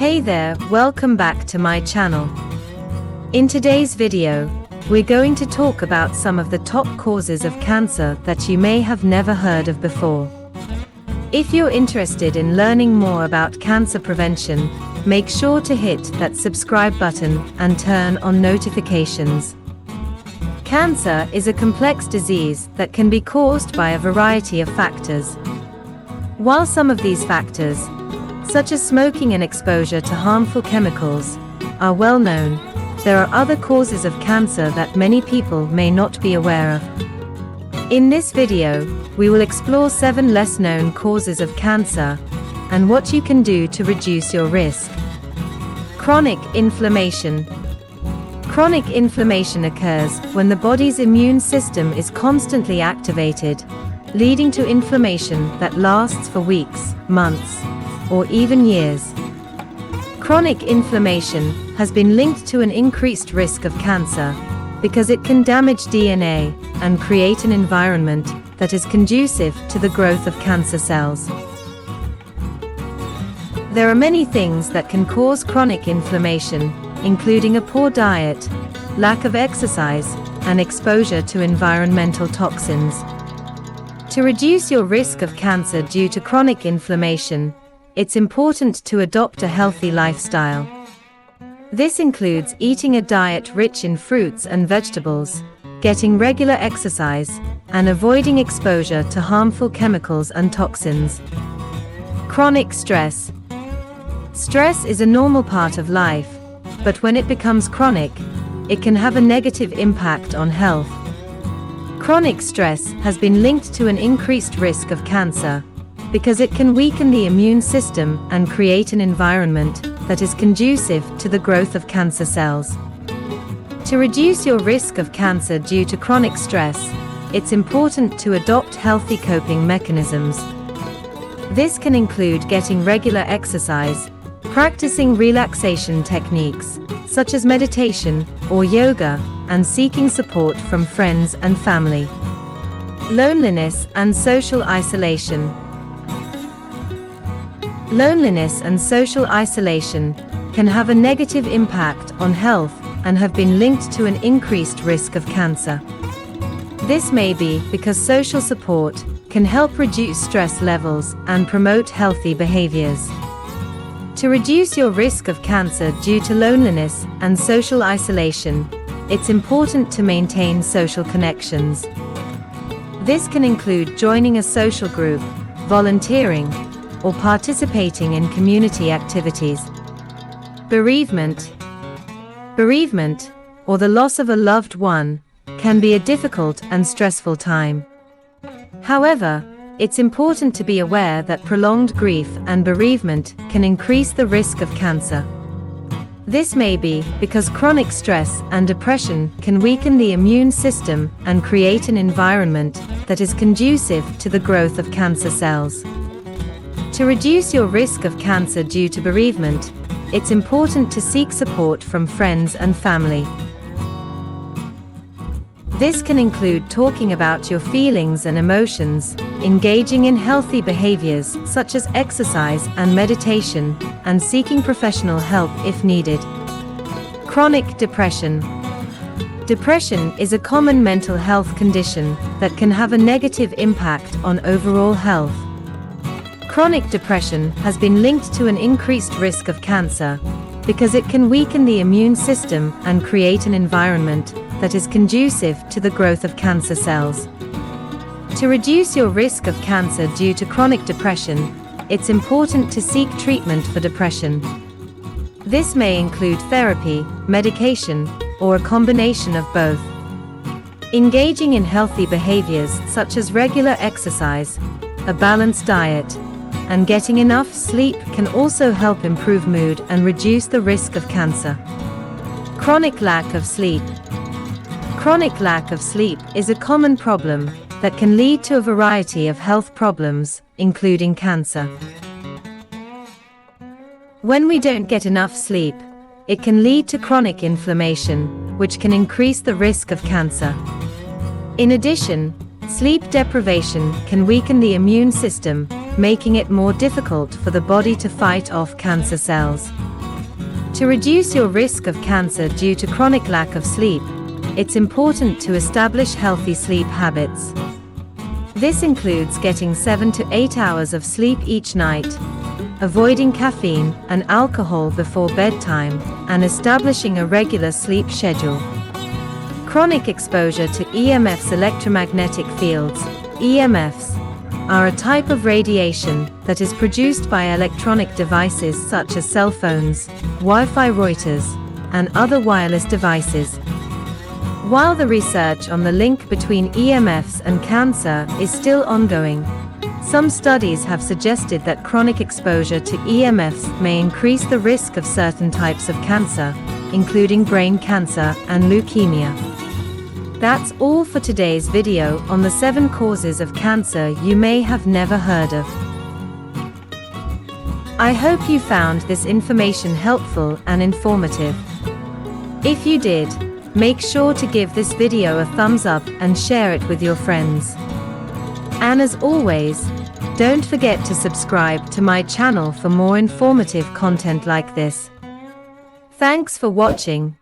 Hey there, welcome back to my channel. In today's video, we're going to talk about some of the top causes of cancer that you may have never heard of before. If you're interested in learning more about cancer prevention, make sure to hit that subscribe button and turn on notifications. Cancer is a complex disease that can be caused by a variety of factors. While some of these factors, such as smoking and exposure to harmful chemicals, are well known, there are other causes of cancer that many people may not be aware of. In this video, we will explore 7 less known causes of cancer and what you can do to reduce your risk. Chronic inflammation. Chronic inflammation occurs when the body's immune system is constantly activated, leading to inflammation that lasts for weeks, months, or even years. Chronic inflammation has been linked to an increased risk of cancer because it can damage DNA and create an environment that is conducive to the growth of cancer cells. There are many things that can cause chronic inflammation, including a poor diet, lack of exercise, and exposure to environmental toxins. To reduce your risk of cancer due to chronic inflammation, it's important to adopt a healthy lifestyle. This includes eating a diet rich in fruits and vegetables, getting regular exercise, and avoiding exposure to harmful chemicals and toxins. Chronic stress. Stress is a normal part of life, but when it becomes chronic, it can have a negative impact on health. Chronic stress has been linked to an increased risk of cancer because it can weaken the immune system and create an environment that is conducive to the growth of cancer cells. To reduce your risk of cancer due to chronic stress, it's important to adopt healthy coping mechanisms. This can include getting regular exercise, practicing relaxation techniques, such as meditation or yoga, and seeking support from friends and family. Loneliness and social isolation. Loneliness and social isolation can have a negative impact on health and have been linked to an increased risk of cancer. This may be because social support can help reduce stress levels and promote healthy behaviors. To reduce your risk of cancer due to loneliness and social isolation, it's important to maintain social connections. This can include joining a social group, volunteering, or participating in community activities. Bereavement. Bereavement, or the loss of a loved one, can be a difficult and stressful time. However, it's important to be aware that prolonged grief and bereavement can increase the risk of cancer. This may be because chronic stress and depression can weaken the immune system and create an environment that is conducive to the growth of cancer cells. To reduce your risk of cancer due to bereavement, it's important to seek support from friends and family. This can include talking about your feelings and emotions, engaging in healthy behaviors such as exercise and meditation, and seeking professional help if needed. Chronic depression. Depression is a common mental health condition that can have a negative impact on overall health. Chronic depression has been linked to an increased risk of cancer because it can weaken the immune system and create an environment that is conducive to the growth of cancer cells. To reduce your risk of cancer due to chronic depression, it's important to seek treatment for depression. This may include therapy, medication, or a combination of both. Engaging in healthy behaviors such as regular exercise, a balanced diet, and getting enough sleep can also help improve mood and reduce the risk of cancer. Chronic lack of sleep. Chronic lack of sleep is a common problem that can lead to a variety of health problems, including cancer. When we don't get enough sleep, it can lead to chronic inflammation, which can increase the risk of cancer. In addition, sleep deprivation can weaken the immune system making it more difficult for the body to fight off cancer cells. To reduce your risk of cancer due to chronic lack of sleep, it's important to establish healthy sleep habits. This includes getting 7 to 8 hours of sleep each night, avoiding caffeine and alcohol before bedtime, and establishing a regular sleep schedule. Chronic exposure to EMFs, electromagnetic fields, EMFs, are a type of radiation that is produced by electronic devices such as cell phones, Wi-Fi routers, and other wireless devices. While the research on the link between EMFs and cancer is still ongoing, some studies have suggested that chronic exposure to EMFs may increase the risk of certain types of cancer, including brain cancer and leukemia. That's all for today's video on the 7 causes of cancer you may have never heard of. I hope you found this information helpful and informative. If you did, make sure to give this video a thumbs up and share it with your friends. And as always, don't forget to subscribe to my channel for more informative content like this. Thanks for watching.